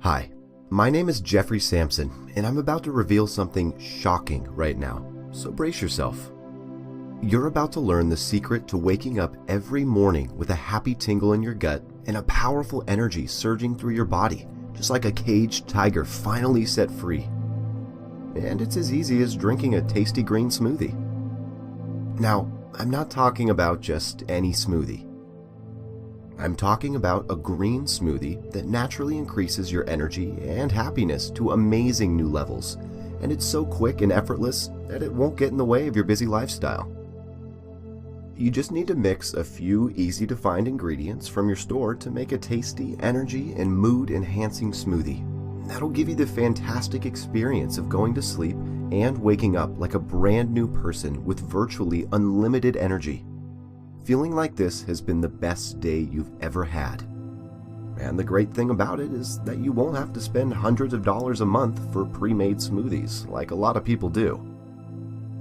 Hi, my name is Jeffrey Sampson, and I'm about to reveal something shocking right now, so brace yourself. You're about to learn the secret to waking up every morning with a happy tingle in your gut and a powerful energy surging through your body, just like a caged tiger finally set free. And it's as easy as drinking a tasty green smoothie. Now, I'm not talking about just any smoothie. I'm talking about a green smoothie that naturally increases your energy and happiness to amazing new levels, and it's so quick and effortless that it won't get in the way of your busy lifestyle. You just need to mix a few easy-to-find ingredients from your store to make a tasty, energy, and mood-enhancing smoothie. That'll give you the fantastic experience of going to sleep and waking up like a brand new person with virtually unlimited energy. Feeling like this has been the best day you've ever had. And the great thing about it is that you won't have to spend hundreds of dollars a month for pre-made smoothies like a lot of people do.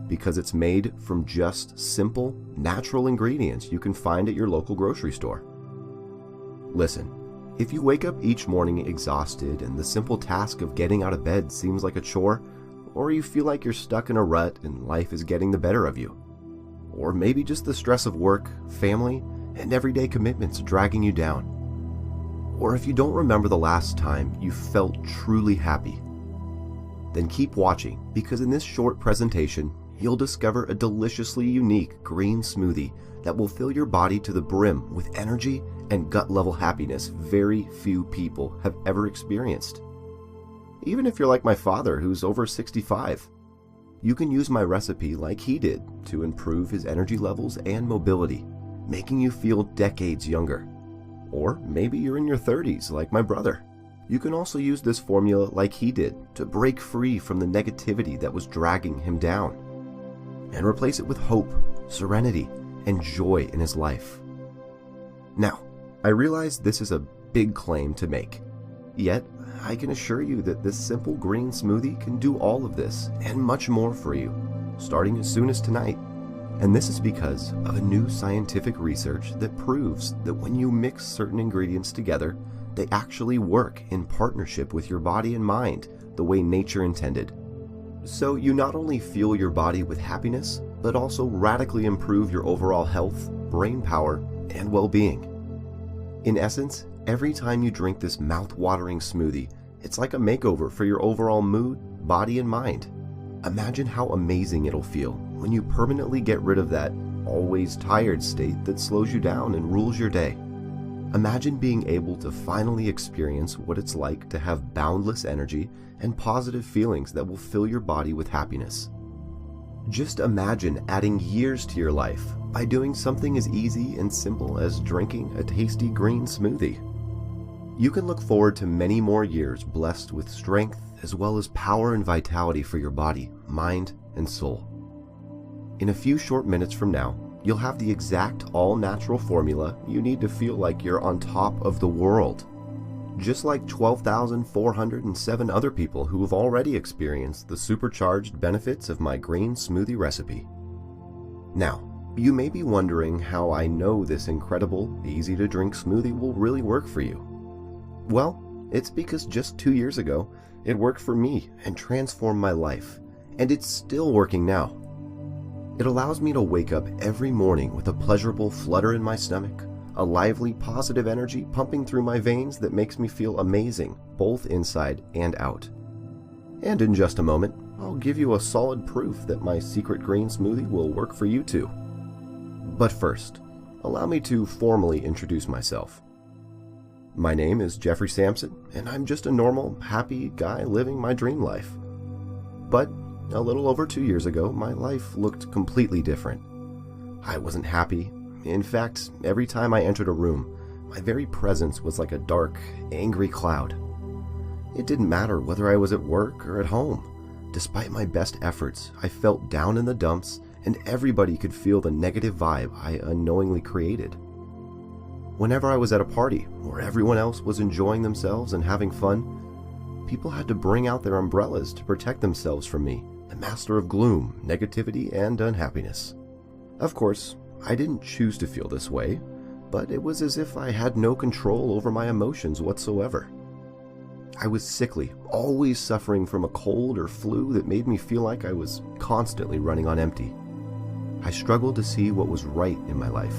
Because it's made from just simple, natural ingredients you can find at your local grocery store. Listen, if you wake up each morning exhausted and the simple task of getting out of bed seems like a chore, or you feel like you're stuck in a rut and life is getting the better of you, or maybe just the stress of work, family, and everyday commitments dragging you down. Or if you don't remember the last time you felt truly happy, then keep watching, because in this short presentation, you'll discover a deliciously unique green smoothie that will fill your body to the brim with energy and gut-level happiness very few people have ever experienced. Even if you're like my father, who's over 65. You can use my recipe like he did to improve his energy levels and mobility, making you feel decades younger. Or maybe you're in your 30s like my brother. You can also use this formula like he did to break free from the negativity that was dragging him down, and replace it with hope, serenity, and joy in his life. Now, I realize this is a big claim to make, yet I can assure you that this simple green smoothie can do all of this and much more for you, starting as soon as tonight. And this is because of a new scientific research that proves that when you mix certain ingredients together, they actually work in partnership with your body and mind the way nature intended. So you not only fuel your body with happiness, but also radically improve your overall health, brain power, and well-being. In essence, every time you drink this mouth-watering smoothie, it's like a makeover for your overall mood, body, and mind. Imagine how amazing it'll feel when you permanently get rid of that always tired state that slows you down and rules your day. Imagine being able to finally experience what it's like to have boundless energy and positive feelings that will fill your body with happiness. Just imagine adding years to your life by doing something as easy and simple as drinking a tasty green smoothie. You can look forward to many more years blessed with strength as well as power and vitality for your body, mind, and soul. In a few short minutes from now, you'll have the exact all-natural formula you need to feel like you're on top of the world, just like 12,407 other people who have already experienced the supercharged benefits of my green smoothie recipe. Now, you may be wondering how I know this incredible, easy-to-drink smoothie will really work for you. Well, it's because just 2 years ago, it worked for me and transformed my life, and it's still working now. It allows me to wake up every morning with a pleasurable flutter in my stomach, a lively, positive energy pumping through my veins that makes me feel amazing, both inside and out. And in just a moment, I'll give you a solid proof that my secret green smoothie will work for you too. But first, allow me to formally introduce myself. My name is Jeffrey Sampson, and I'm just a normal, happy guy living my dream life. But a little over 2 years ago, my life looked completely different. I wasn't happy. In fact, every time I entered a room, my very presence was like a dark, angry cloud. It didn't matter whether I was at work or at home. Despite my best efforts, I felt down in the dumps, and everybody could feel the negative vibe I unknowingly created. Whenever I was at a party where everyone else was enjoying themselves and having fun, people had to bring out their umbrellas to protect themselves from me, the master of gloom, negativity, and unhappiness. Of course, I didn't choose to feel this way, but it was as if I had no control over my emotions whatsoever. I was sickly, always suffering from a cold or flu that made me feel like I was constantly running on empty. I struggled to see what was right in my life.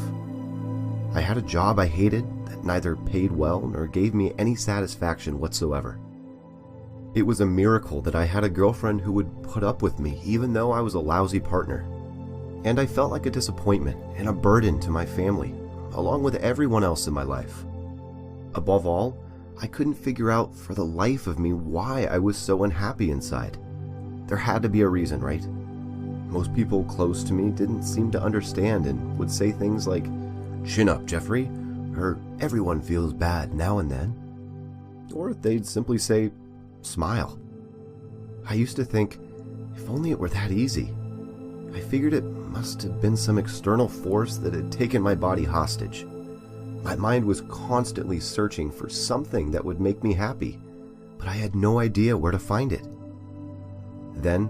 I had a job I hated that neither paid well nor gave me any satisfaction whatsoever. It was a miracle that I had a girlfriend who would put up with me even though I was a lousy partner. And I felt like a disappointment and a burden to my family, along with everyone else in my life. Above all, I couldn't figure out for the life of me why I was so unhappy inside. There had to be a reason, right? Most people close to me didn't seem to understand and would say things like, "Chin up, Jeffrey," or "Everyone feels bad now and then." Or they'd simply say, "Smile." I used to think, if only it were that easy. I figured it must have been some external force that had taken my body hostage. My mind was constantly searching for something that would make me happy, but I had no idea where to find it. Then,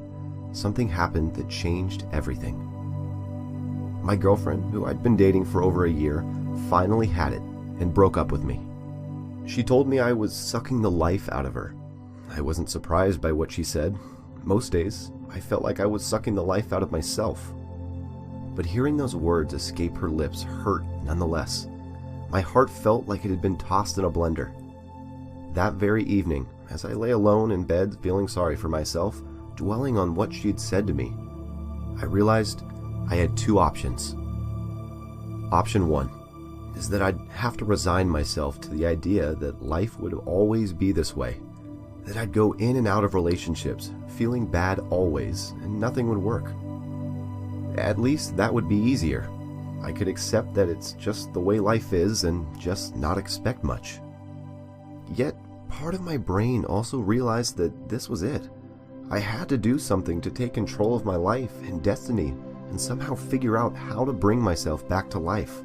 something happened that changed everything. My girlfriend, who I'd been dating for over a year, finally had it and broke up with me. She told me I was sucking the life out of her. I wasn't surprised by what she said. Most days, I felt like I was sucking the life out of myself. But hearing those words escape her lips hurt nonetheless. My heart felt like it had been tossed in a blender. That very evening, as I lay alone in bed feeling sorry for myself, dwelling on what she had said to me, I realized I had two options. Option one is that I'd have to resign myself to the idea that life would always be this way, that I'd go in and out of relationships, feeling bad always, and nothing would work. At least that would be easier. I could accept that it's just the way life is and just not expect much. Yet, part of my brain also realized that this was it. I had to do something to take control of my life and destiny and somehow figure out how to bring myself back to life.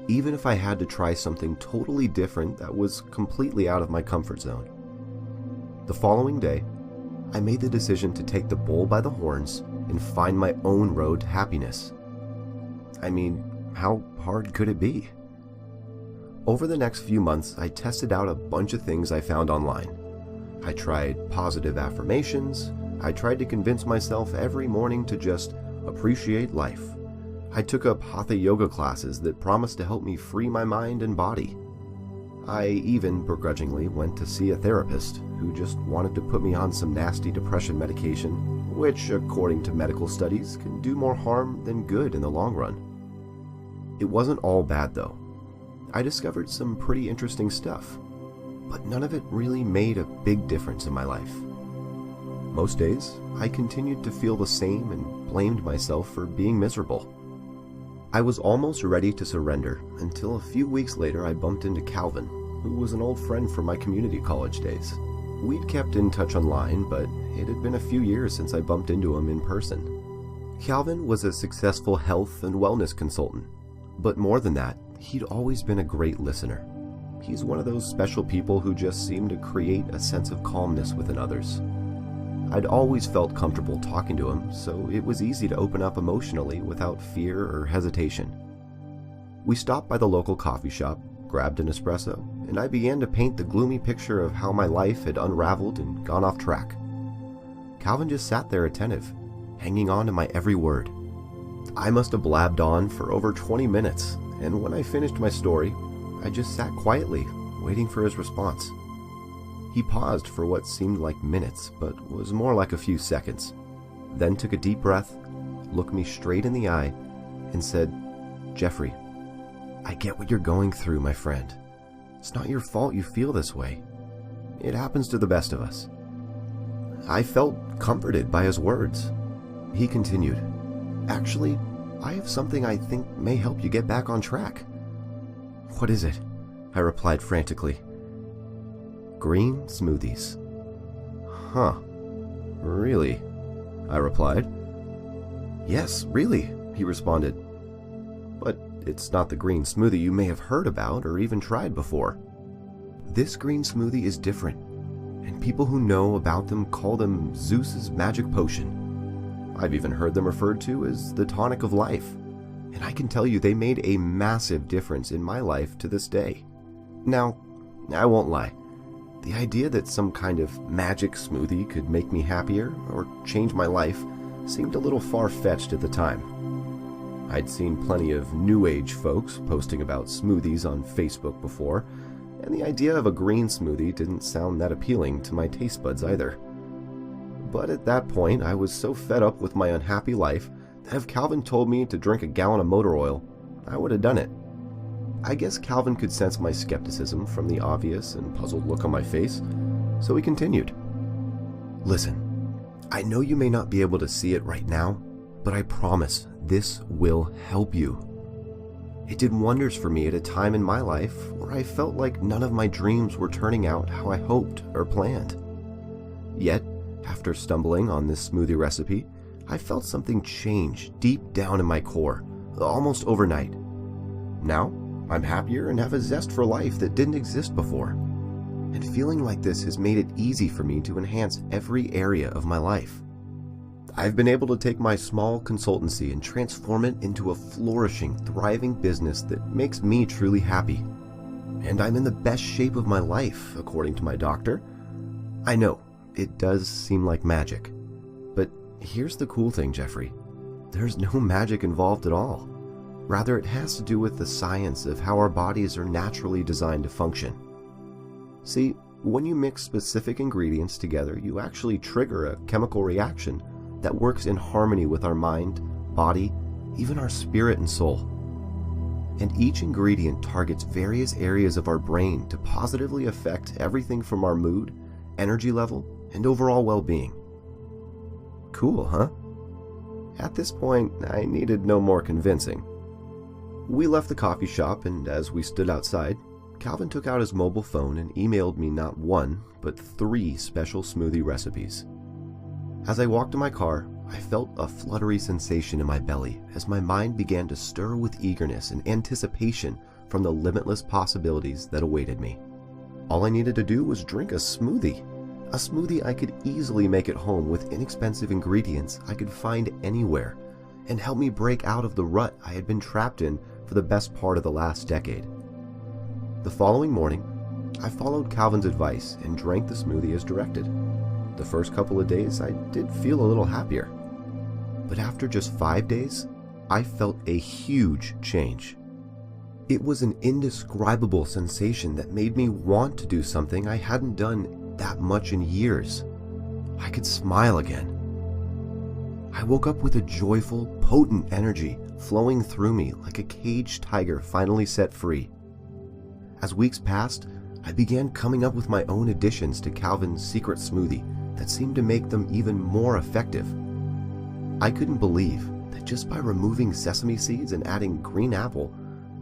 Even if I had to try something totally different that was completely out of my comfort zone. The following day, I made the decision to take the bull by the horns and find my own road to happiness. I mean, how hard could it be? Over the next few months, I tested out a bunch of things I found online. I tried positive affirmations. I tried to convince myself every morning to just appreciate life. I took up hatha yoga classes that promised to help me free my mind and body. I even begrudgingly went to see a therapist who just wanted to put me on some nasty depression medication, which, according to medical studies, can do more harm than good in the long run. It wasn't all bad, though. I discovered some pretty interesting stuff, but none of it really made a big difference in my life. Most days, I continued to feel the same and blamed myself for being miserable. I was almost ready to surrender until a few weeks later I bumped into Calvin, who was an old friend from my community college days. We'd kept in touch online, but it had been a few years since I bumped into him in person. Calvin was a successful health and wellness consultant, but more than that, he'd always been a great listener. He's one of those special people who just seem to create a sense of calmness within others. I'd always felt comfortable talking to him, so it was easy to open up emotionally without fear or hesitation. We stopped by the local coffee shop, grabbed an espresso, and I began to paint the gloomy picture of how my life had unraveled and gone off track. Calvin just sat there attentive, hanging on to my every word. I must have blabbed on for over 20 minutes, and when I finished my story, I just sat quietly, waiting for his response. He paused for what seemed like minutes, but was more like a few seconds, then took a deep breath, looked me straight in the eye, and said, "Jeffrey, I get what you're going through, my friend. It's not your fault you feel this way. It happens to the best of us." I felt comforted by his words. He continued, "Actually, I have something I think may help you get back on track." "What is it?" I replied frantically. "Green smoothies." "Huh. Really?" I replied. "Yes, really," he responded. "But it's not the green smoothie you may have heard about or even tried before. This green smoothie is different, and people who know about them call them Zeus's magic potion. I've even heard them referred to as the tonic of life, and I can tell you they made a massive difference in my life to this day. Now, I won't lie. The idea that some kind of magic smoothie could make me happier or change my life seemed a little far-fetched at the time. I'd seen plenty of new age folks posting about smoothies on Facebook before, and the idea of a green smoothie didn't sound that appealing to my taste buds either. But at that point, I was so fed up with my unhappy life that if Calvin told me to drink a gallon of motor oil, I would have done it. I guess Calvin could sense my skepticism from the obvious and puzzled look on my face, so he continued. Listen, I know you may not be able to see it right now, but I promise this will help you. It did wonders for me at a time in my life where I felt like none of my dreams were turning out how I hoped or planned. Yet, after stumbling on this smoothie recipe, I felt something change deep down in my core, almost overnight. Now, I'm happier and have a zest for life that didn't exist before. And feeling like this has made it easy for me to enhance every area of my life. I've been able to take my small consultancy and transform it into a flourishing, thriving business that makes me truly happy. And I'm in the best shape of my life, according to my doctor. I know, it does seem like magic. But here's the cool thing, Jeffrey. There's no magic involved at all. Rather, it has to do with the science of how our bodies are naturally designed to function. See, when you mix specific ingredients together, you actually trigger a chemical reaction that works in harmony with our mind, body, even our spirit and soul. And each ingredient targets various areas of our brain to positively affect everything from our mood, energy level, and overall well-being. Cool, huh? At this point, I needed no more convincing. We left the coffee shop, and as we stood outside, Calvin took out his mobile phone and emailed me not one, but 3 special smoothie recipes. As I walked to my car, I felt a fluttery sensation in my belly as my mind began to stir with eagerness and anticipation from the limitless possibilities that awaited me. All I needed to do was drink a smoothie I could easily make at home with inexpensive ingredients I could find anywhere, and help me break out of the rut I had been trapped in for the best part of the last decade. The following morning, I followed Calvin's advice and drank the smoothie as directed. The first couple of days, I did feel a little happier. But after just 5 days, I felt a huge change. It was an indescribable sensation that made me want to do something I hadn't done that much in years. I could smile again. I woke up with a joyful, potent energy flowing through me like a caged tiger finally set free. As weeks passed, I began coming up with my own additions to Calvin's secret smoothie that seemed to make them even more effective. I couldn't believe that just by removing sesame seeds and adding green apple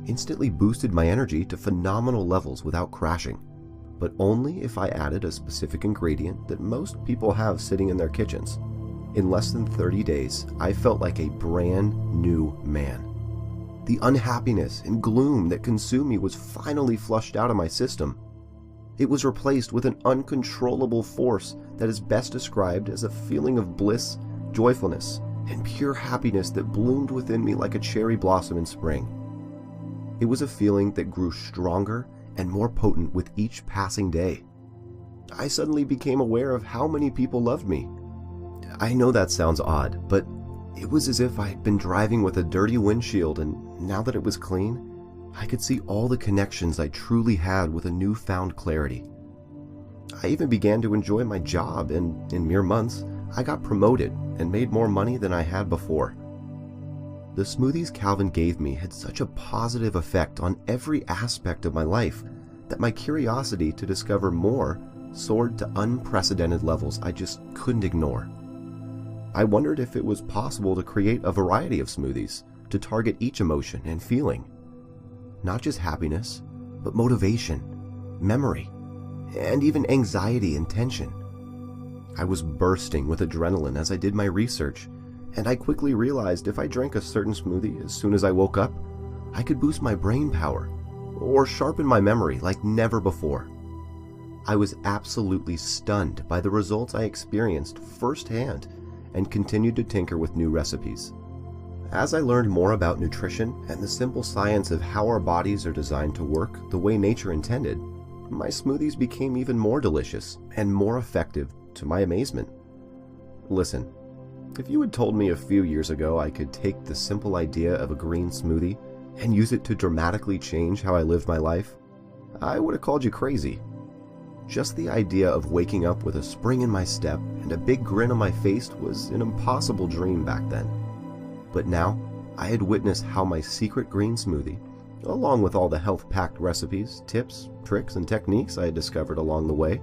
instantly boosted my energy to phenomenal levels without crashing, but only if I added a specific ingredient that most people have sitting in their kitchens. In less than 30 days, I felt like a brand new man. The unhappiness and gloom that consumed me was finally flushed out of my system. It was replaced with an uncontrollable force that is best described as a feeling of bliss, joyfulness, and pure happiness that bloomed within me like a cherry blossom in spring. It was a feeling that grew stronger and more potent with each passing day. I suddenly became aware of how many people loved me. I know that sounds odd, but it was as if I had been driving with a dirty windshield, and now that it was clean, I could see all the connections I truly had with a newfound clarity. I even began to enjoy my job, and in mere months, I got promoted and made more money than I had before. The smoothies Calvin gave me had such a positive effect on every aspect of my life that my curiosity to discover more soared to unprecedented levels I just couldn't ignore. I wondered if it was possible to create a variety of smoothies to target each emotion and feeling. Not just happiness, but motivation, memory, and even anxiety and tension. I was bursting with adrenaline as I did my research, and I quickly realized if I drank a certain smoothie as soon as I woke up, I could boost my brain power or sharpen my memory like never before. I was absolutely stunned by the results I experienced firsthand and continued to tinker with new recipes. As I learned more about nutrition and the simple science of how our bodies are designed to work the way nature intended, my smoothies became even more delicious and more effective to my amazement. Listen, if you had told me a few years ago I could take the simple idea of a green smoothie and use it to dramatically change how I lived my life, I would have called you crazy. Just the idea of waking up with a spring in my step and a big grin on my face was an impossible dream back then. But now, I had witnessed how my secret green smoothie, along with all the health-packed recipes, tips, tricks, and techniques I had discovered along the way,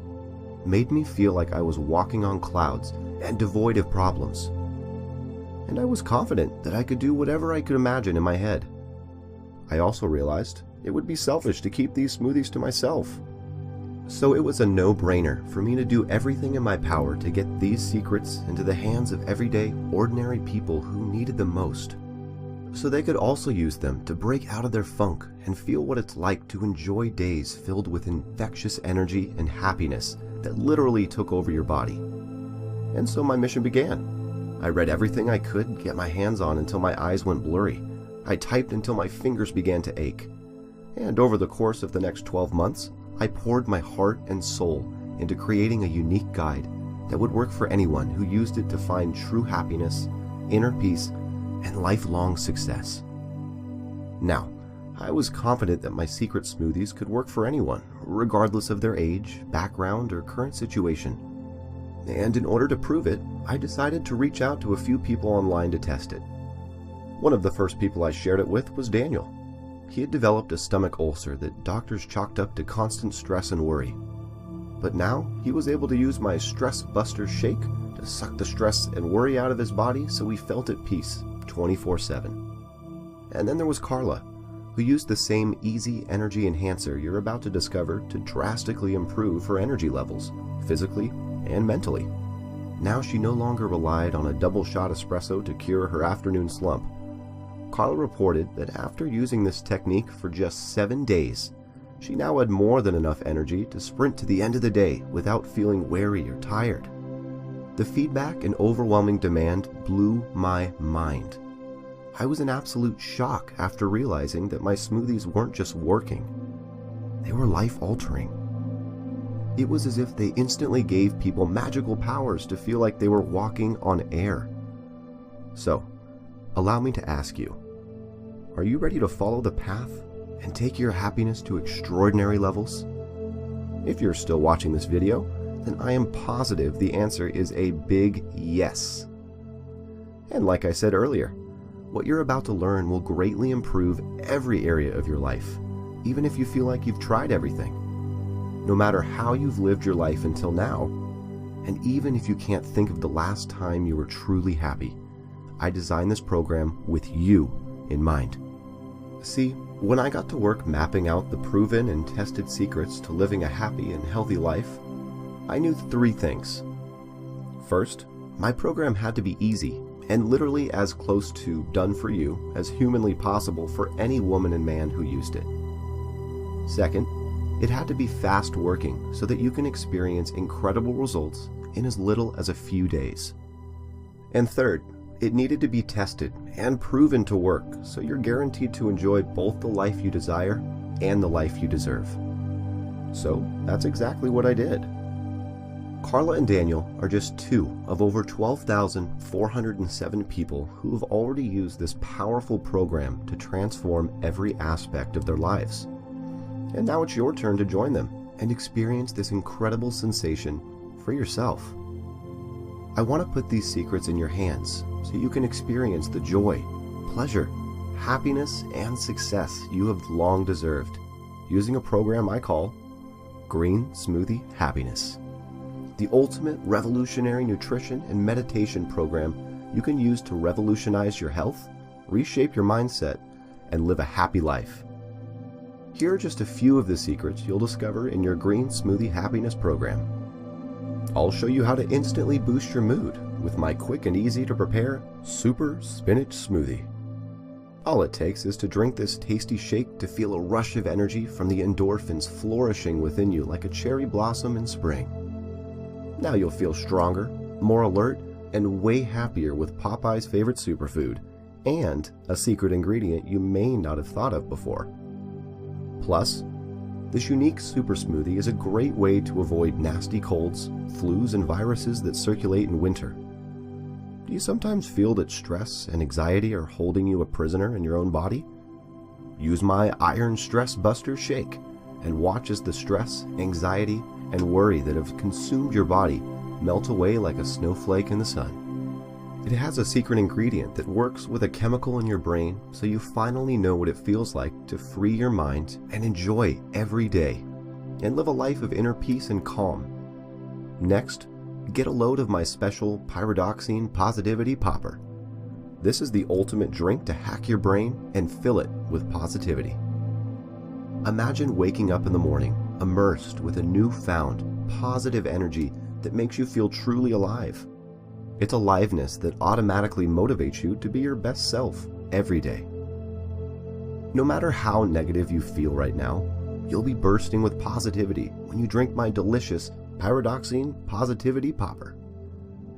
made me feel like I was walking on clouds and devoid of problems. And I was confident that I could do whatever I could imagine in my head. I also realized it would be selfish to keep these smoothies to myself. So it was a no-brainer for me to do everything in my power to get these secrets into the hands of everyday, ordinary people who needed them most, so they could also use them to break out of their funk and feel what it's like to enjoy days filled with infectious energy and happiness that literally took over your body. And so my mission began. I read everything I could get my hands on until my eyes went blurry. I typed until my fingers began to ache. And over the course of the next 12 months, I poured my heart and soul into creating a unique guide that would work for anyone who used it to find true happiness, inner peace, and lifelong success. Now, I was confident that my secret smoothies could work for anyone, regardless of their age, background, or current situation. And in order to prove it, I decided to reach out to a few people online to test it. One of the first people I shared it with was Daniel. He had developed a stomach ulcer that doctors chalked up to constant stress and worry. But now he was able to use my Stress Buster shake to suck the stress and worry out of his body so he felt at peace 24/7. And then there was Carla, who used the same easy energy enhancer you're about to discover to drastically improve her energy levels, physically and mentally. Now she no longer relied on a double shot espresso to cure her afternoon slump. Carla reported that after using this technique for just 7 days, she now had more than enough energy to sprint to the end of the day without feeling weary or tired. The feedback and overwhelming demand blew my mind. I was in absolute shock after realizing that my smoothies weren't just working, they were life-altering. It was as if they instantly gave people magical powers to feel like they were walking on air. So, allow me to ask you, are you ready to follow the path and take your happiness to extraordinary levels? If you're still watching this video, then I am positive the answer is a big yes. And like I said earlier, what you're about to learn will greatly improve every area of your life, even if you feel like you've tried everything. No matter how you've lived your life until now, and even if you can't think of the last time you were truly happy, I designed this program with you in mind. See, when I got to work mapping out the proven and tested secrets to living a happy and healthy life, I knew 3 things. First, my program had to be easy and literally as close to done for you as humanly possible for any woman and man who used it. Second, it had to be fast working so that you can experience incredible results in as little as a few days. And third, it needed to be tested and proven to work so you're guaranteed to enjoy both the life you desire and the life you deserve. So that's exactly what I did. Carla and Daniel are just 2 of over 12,407 people who have already used this powerful program to transform every aspect of their lives. And now it's your turn to join them and experience this incredible sensation for yourself. I want to put these secrets in your hands so you can experience the joy, pleasure, happiness, and success you have long deserved using a program I call Green Smoothie Happiness. The ultimate revolutionary nutrition and meditation program you can use to revolutionize your health, reshape your mindset, and live a happy life. Here are just a few of the secrets you'll discover in your Green Smoothie Happiness program. I'll show you how to instantly boost your mood with my quick and easy to prepare Super Spinach Smoothie. All it takes is to drink this tasty shake to feel a rush of energy from the endorphins flourishing within you like a cherry blossom in spring. Now you'll feel stronger, more alert, and way happier with Popeye's favorite superfood, and a secret ingredient you may not have thought of before. Plus, This unique super smoothie is a great way to avoid nasty colds, flus, and viruses that circulate in winter. Do you sometimes feel that stress and anxiety are holding you a prisoner in your own body? Use my Iron Stress Buster Shake and watch as the stress, anxiety, and worry that have consumed your body melt away like a snowflake in the sun. It has a secret ingredient that works with a chemical in your brain, so you finally know what it feels like to free your mind and enjoy every day and live a life of inner peace and calm. Next, get a load of my special pyridoxine positivity popper. This is the ultimate drink to hack your brain and fill it with positivity. Imagine waking up in the morning immersed with a newfound positive energy that makes you feel truly alive. It's aliveness that automatically motivates you to be your best self every day. No matter how negative you feel right now, you'll be bursting with positivity when you drink my delicious pyridoxine positivity popper.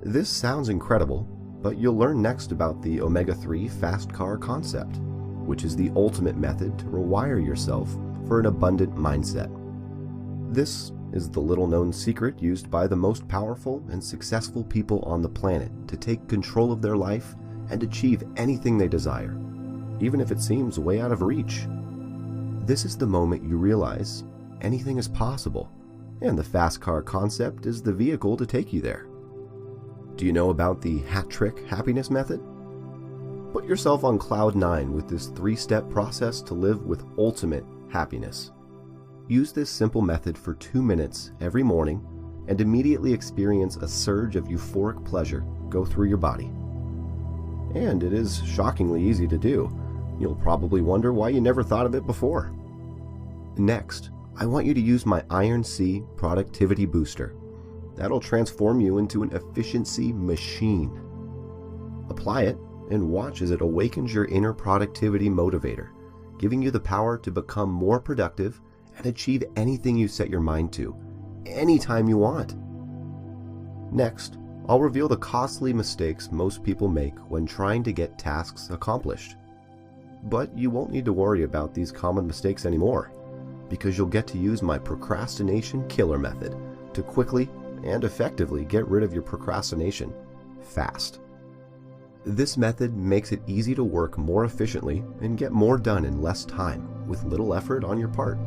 This sounds incredible, but you'll learn next about the omega-3 fast car concept, which is the ultimate method to rewire yourself for an abundant mindset. This is the little-known secret used by the most powerful and successful people on the planet to take control of their life and achieve anything they desire, even if it seems way out of reach. This is the moment you realize anything is possible, and the fast car concept is the vehicle to take you there. Do you know about the hat trick happiness method? Put yourself on cloud 9 with this 3-step process to live with ultimate happiness. Use this simple method for 2 minutes every morning and immediately experience a surge of euphoric pleasure go through your body. And it is shockingly easy to do. You'll probably wonder why you never thought of it before. Next, I want you to use my Iron C Productivity Booster. That'll transform you into an efficiency machine. Apply it and watch as it awakens your inner productivity motivator, giving you the power to become more productive and achieve anything you set your mind to, anytime you want. Next, I'll reveal the costly mistakes most people make when trying to get tasks accomplished. But you won't need to worry about these common mistakes anymore, because you'll get to use my procrastination killer method to quickly and effectively get rid of your procrastination fast. This method makes it easy to work more efficiently and get more done in less time with little effort on your part.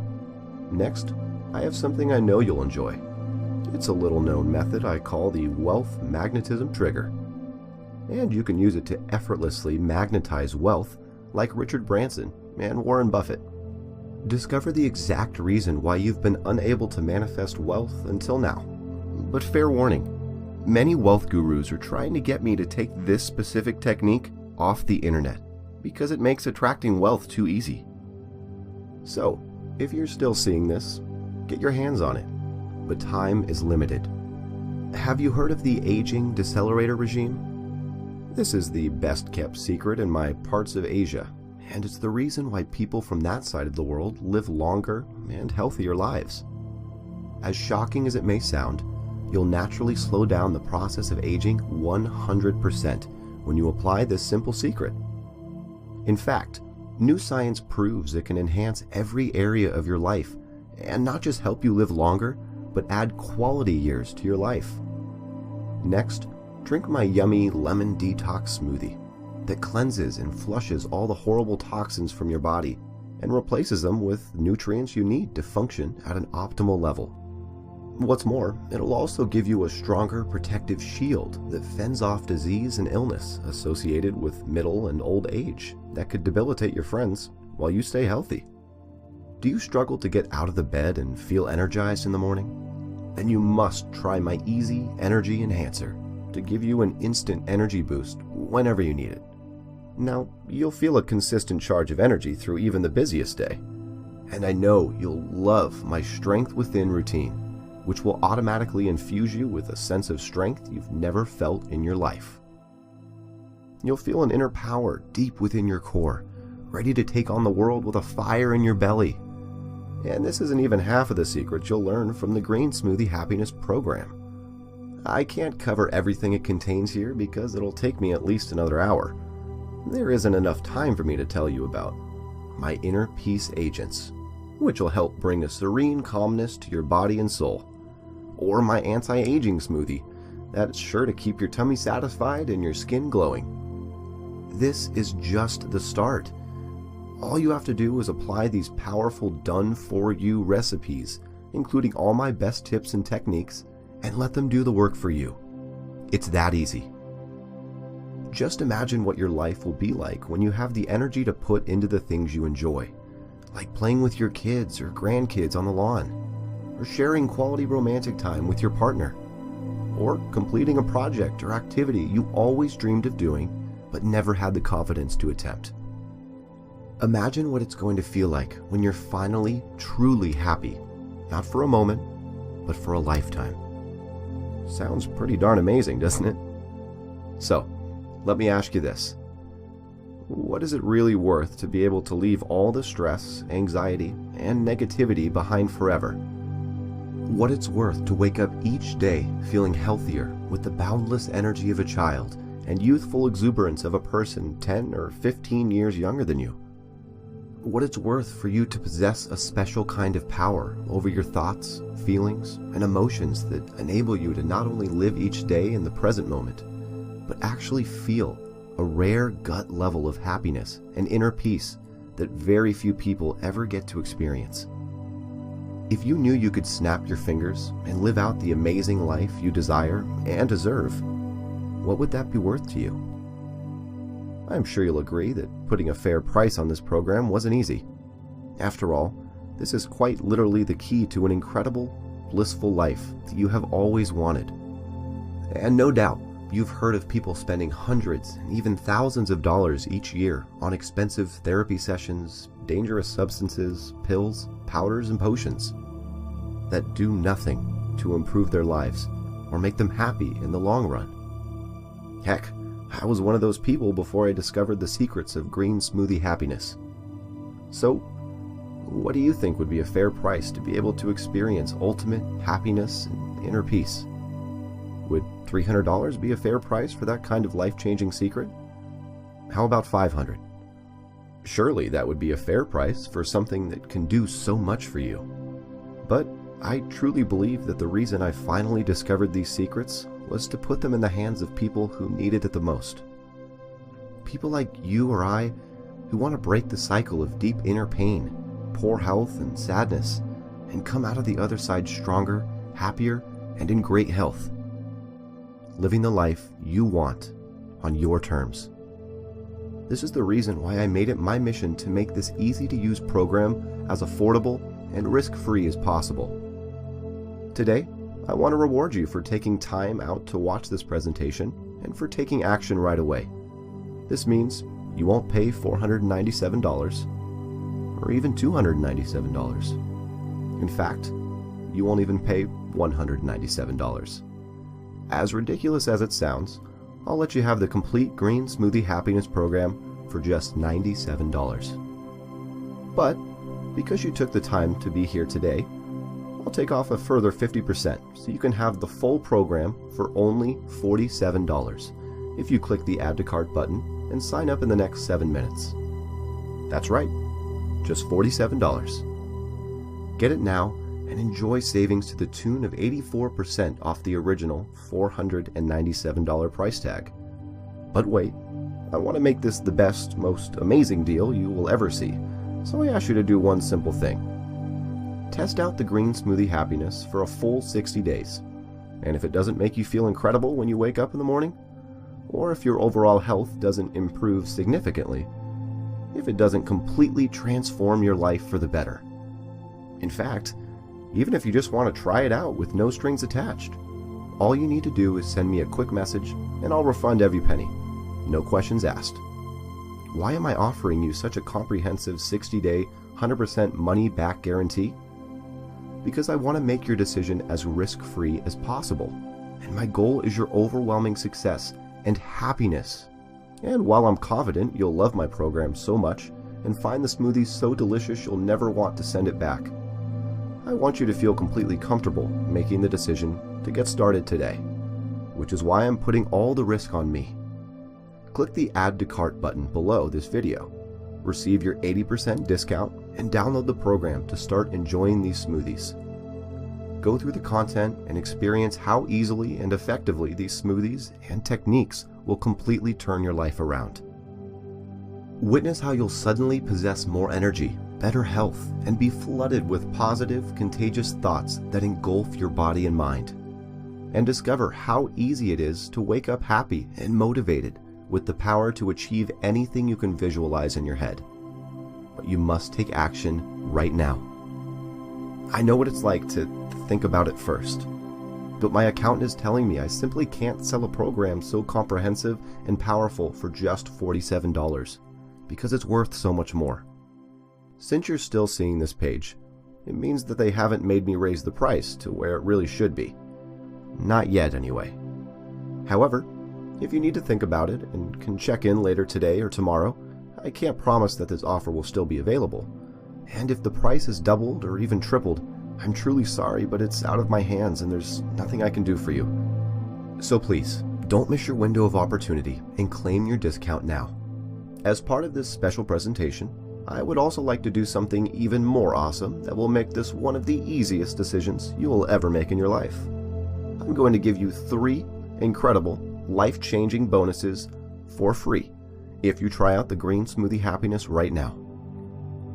Next, I have something I know you'll enjoy. It's a little-known method I call the Wealth Magnetism Trigger. And you can use it to effortlessly magnetize wealth like Richard Branson and Warren Buffett. Discover the exact reason why you've been unable to manifest wealth until now. But fair warning, many wealth gurus are trying to get me to take this specific technique off the internet because it makes attracting wealth too easy. So, if you're still seeing this, get your hands on it, but time is limited. Have you heard of the aging decelerator regime? This is the best kept secret in my parts of Asia, and it's the reason why people from that side of the world live longer and healthier lives. As shocking as it may sound, you'll naturally slow down the process of aging 100% when you apply this simple secret. In fact, new science proves it can enhance every area of your life and not just help you live longer, but add quality years to your life. Next, drink my yummy lemon detox smoothie that cleanses and flushes all the horrible toxins from your body and replaces them with nutrients you need to function at an optimal level. What's more, it'll also give you a stronger protective shield that fends off disease and illness associated with middle and old age that could debilitate your friends while you stay healthy. Do you struggle to get out of the bed and feel energized in the morning? Then you must try my Easy Energy Enhancer to give you an instant energy boost whenever you need it. Now, you'll feel a consistent charge of energy through even the busiest day. And I know you'll love my Strength Within routine, which will automatically infuse you with a sense of strength you've never felt in your life. You'll feel an inner power deep within your core, ready to take on the world with a fire in your belly. And this isn't even half of the secrets you'll learn from the Green Smoothie Happiness program. I can't cover everything it contains here because it'll take me at least another hour. There isn't enough time for me to tell you about my inner peace agents, which will help bring a serene calmness to your body and soul. Or my anti-aging smoothie, that's sure to keep your tummy satisfied and your skin glowing. This is just the start. All you have to do is apply these powerful done-for-you recipes, including all my best tips and techniques, and let them do the work for you. It's that easy. Just imagine what your life will be like when you have the energy to put into the things you enjoy, like playing with your kids or grandkids on the lawn, or sharing quality romantic time with your partner, or completing a project or activity you always dreamed of doing but never had the confidence to attempt. Imagine what it's going to feel like when you're finally truly happy, not for a moment, but for a lifetime. Sounds pretty darn amazing, doesn't it? So, let me ask you this. What is it really worth to be able to leave all the stress, anxiety, and negativity behind forever? What it's worth to wake up each day feeling healthier with the boundless energy of a child and youthful exuberance of a person 10 or 15 years younger than you? What it's worth for you to possess a special kind of power over your thoughts, feelings, and emotions that enable you to not only live each day in the present moment, but actually feel a rare gut level of happiness and inner peace that very few people ever get to experience. If you knew you could snap your fingers and live out the amazing life you desire and deserve, what would that be worth to you? I'm sure you'll agree that putting a fair price on this program wasn't easy. After all, this is quite literally the key to an incredible, blissful life that you have always wanted. And no doubt, you've heard of people spending hundreds and even thousands of dollars each year on expensive therapy sessions, dangerous substances, pills, powders, and potions that do nothing to improve their lives or make them happy in the long run. Heck, I was one of those people before I discovered the secrets of green smoothie happiness. So, what do you think would be a fair price to be able to experience ultimate happiness and inner peace? Would $300 be a fair price for that kind of life-changing secret? How about $500? Surely that would be a fair price for something that can do so much for you. But I truly believe that the reason I finally discovered these secrets was to put them in the hands of people who needed it the most. People like you or I who want to break the cycle of deep inner pain, poor health, and sadness, and come out of the other side stronger, happier, and in great health. Living the life you want on your terms. This is the reason why I made it my mission to make this easy-to-use program as affordable and risk-free as possible. Today, I want to reward you for taking time out to watch this presentation and for taking action right away. This means you won't pay $497 or even $297. In fact, you won't even pay $197. As ridiculous as it sounds, I'll let you have the complete Green Smoothie Happiness program for just $97. But because you took the time to be here today, I'll take off a further 50% so you can have the full program for only $47 if you click the Add to Cart button and sign up in the next 7 minutes. That's right, just $47. Get it now and enjoy savings to the tune of 84% off the original $497 price tag. But wait, I want to make this the best, most amazing deal you will ever see, so I ask you to do one simple thing. Test out the Green Smoothie Happiness for a full 60 days, and if it doesn't make you feel incredible when you wake up in the morning, or if your overall health doesn't improve significantly, if it doesn't completely transform your life for the better. In fact, even if you just want to try it out with no strings attached, all you need to do is send me a quick message and I'll refund every penny. No questions asked. Why am I offering you such a comprehensive 60-day, 100% money-back guarantee? Because I want to make your decision as risk-free as possible, and my goal is your overwhelming success and happiness. And while I'm confident you'll love my program so much and find the smoothie so delicious you'll never want to send it back, I want you to feel completely comfortable making the decision to get started today, which is why I'm putting all the risk on me. Click the Add to Cart button below this video, receive your 80% discount, and download the program to start enjoying these smoothies. Go through the content and experience how easily and effectively these smoothies and techniques will completely turn your life around. Witness how you'll suddenly possess more energy, better health, and be flooded with positive, contagious thoughts that engulf your body and mind. And discover how easy it is to wake up happy and motivated with the power to achieve anything you can visualize in your head. But you must take action right now. I know what it's like to think about it first, but my accountant is telling me I simply can't sell a program so comprehensive and powerful for just $47 because it's worth so much more. Since you're still seeing this page, it means that they haven't made me raise the price to where it really should be. Not yet, anyway. However, if you need to think about it and can check in later today or tomorrow, I can't promise that this offer will still be available. And if the price has doubled or even tripled, I'm truly sorry, but it's out of my hands and there's nothing I can do for you. So please, don't miss your window of opportunity and claim your discount now. As part of this special presentation, I would also like to do something even more awesome that will make this one of the easiest decisions you will ever make in your life. I'm going to give you 3 incredible, life-changing bonuses for free if you try out the Green Smoothie Happiness right now.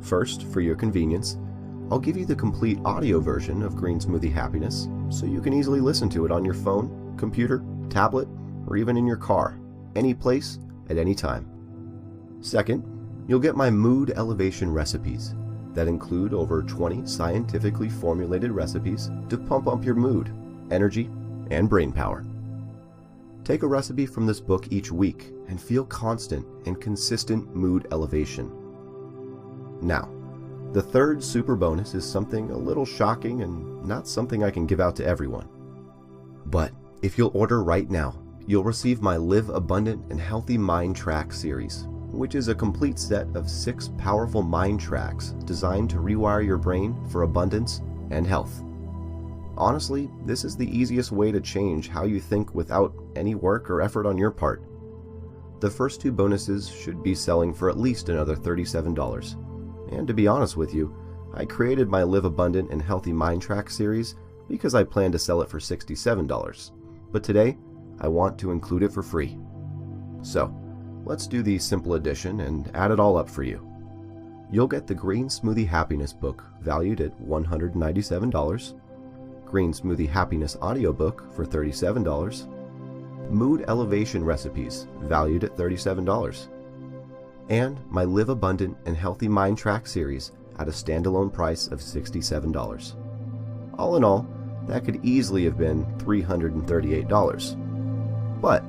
First, for your convenience, I'll give you the complete audio version of Green Smoothie Happiness so you can easily listen to it on your phone, computer, tablet, or even in your car, any place, at any time. Second, you'll get my mood elevation recipes that include over 20 scientifically formulated recipes to pump up your mood, energy, and brain power. Take a recipe from this book each week and feel constant and consistent mood elevation. Now, the third super bonus is something a little shocking and not something I can give out to everyone. But if you'll order right now, you'll receive my Live Abundant and Healthy Mind Track series, which is a complete set of 6 powerful mind tracks designed to rewire your brain for abundance and health. Honestly, this is the easiest way to change how you think without any work or effort on your part. The first 2 bonuses should be selling for at least another $37. And to be honest with you, I created my Live Abundant and Healthy Mind Track series because I planned to sell it for $67. But today, I want to include it for free. So, let's do the simple addition and add it all up for you. You'll get the Green Smoothie Happiness book valued at $197, Green Smoothie Happiness audiobook for $37, Mood Elevation recipes valued at $37, and my Live Abundant and Healthy Mind Track series at a standalone price of $67. All in all, that could easily have been $338. But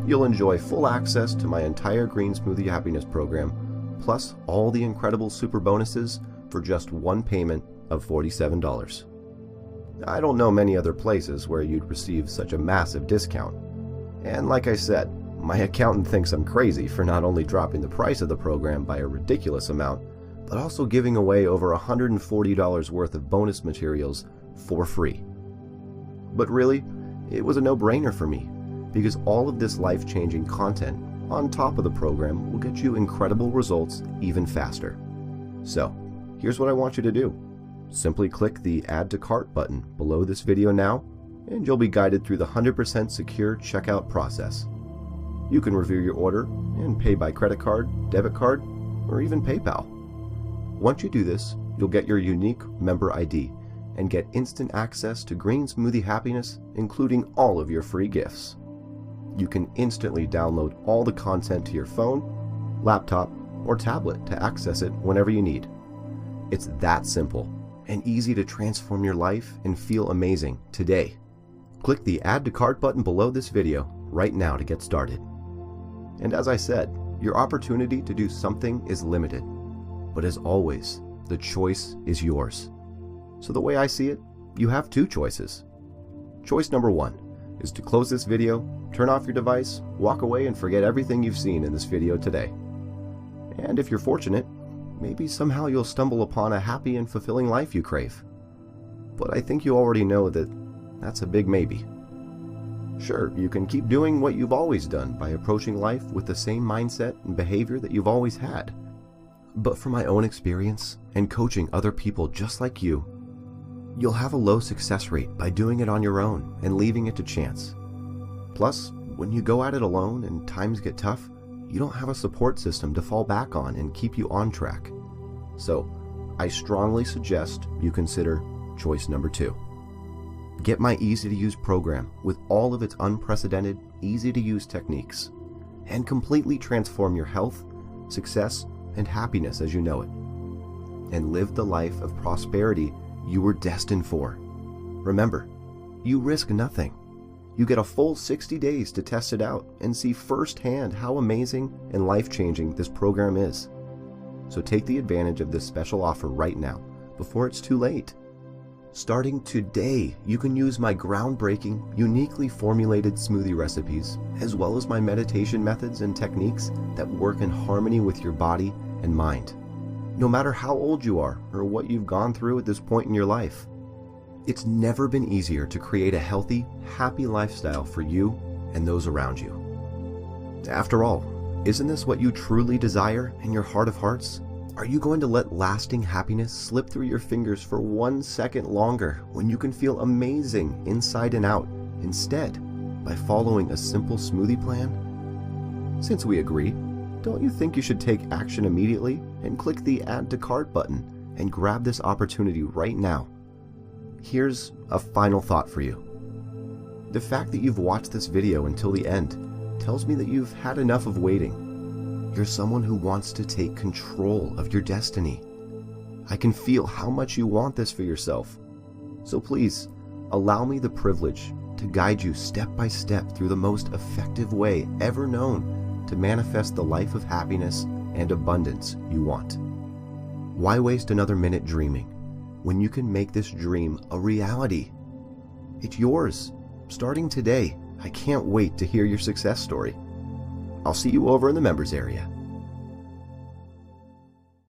you'll enjoy full access to my entire Green Smoothie Happiness program, plus all the incredible super bonuses for just one payment of $47. I don't know many other places where you'd receive such a massive discount. And like I said, my accountant thinks I'm crazy for not only dropping the price of the program by a ridiculous amount, but also giving away over $140 worth of bonus materials for free. But really, it was a no-brainer for me, because all of this life-changing content on top of the program will get you incredible results even faster. So, here's what I want you to do. Simply click the Add to Cart button below this video now, and you'll be guided through the 100% secure checkout process. You can review your order and pay by credit card, debit card, or even PayPal. Once you do this, you'll get your unique member ID and get instant access to Green Smoothie Happiness, including all of your free gifts. You can instantly download all the content to your phone, laptop, or tablet to access it whenever you need. It's that simple and easy to transform your life and feel amazing today. Click the Add to Cart button below this video right now to get started. And as I said, your opportunity to do something is limited. But as always, the choice is yours. So the way I see it, you have 2 choices. Choice number 1 is to close this video, turn off your device, walk away and forget everything you've seen in this video today. And if you're fortunate, maybe somehow you'll stumble upon a happy and fulfilling life you crave. But I think you already know that that's a big maybe. Sure, you can keep doing what you've always done by approaching life with the same mindset and behavior that you've always had. But from my own experience and coaching other people just like you, you'll have a low success rate by doing it on your own and leaving it to chance. Plus, when you go at it alone and times get tough, you don't have a support system to fall back on and keep you on track. So, I strongly suggest you consider choice number 2. Get my easy-to-use program with all of its unprecedented, easy-to-use techniques, and completely transform your health, success, and happiness as you know it, and live the life of prosperity you were destined for. Remember, you risk nothing. You get a full 60 days to test it out and see firsthand how amazing and life-changing this program is. So take the advantage of this special offer right now, before it's too late. Starting today, you can use my groundbreaking, uniquely formulated smoothie recipes, as well as my meditation methods and techniques that work in harmony with your body and mind, no matter how old you are or what you've gone through at this point in your life. It's never been easier to create a healthy, happy lifestyle for you and those around you. After all, isn't this what you truly desire in your heart of hearts? Are you going to let lasting happiness slip through your fingers for 1 second longer when you can feel amazing inside and out instead by following a simple smoothie plan? Since we agree, don't you think you should take action immediately and click the Add to Cart button and grab this opportunity right now? Here's a final thought for you. The fact that you've watched this video until the end tells me that you've had enough of waiting. You're someone who wants to take control of your destiny. I can feel how much you want this for yourself. So please, allow me the privilege to guide you step by step through the most effective way ever known to manifest the life of happiness and abundance you want. Why waste another minute dreaming when you can make this dream a reality? It's yours, starting today. I can't wait to hear your success story. I'll see you over in the members area.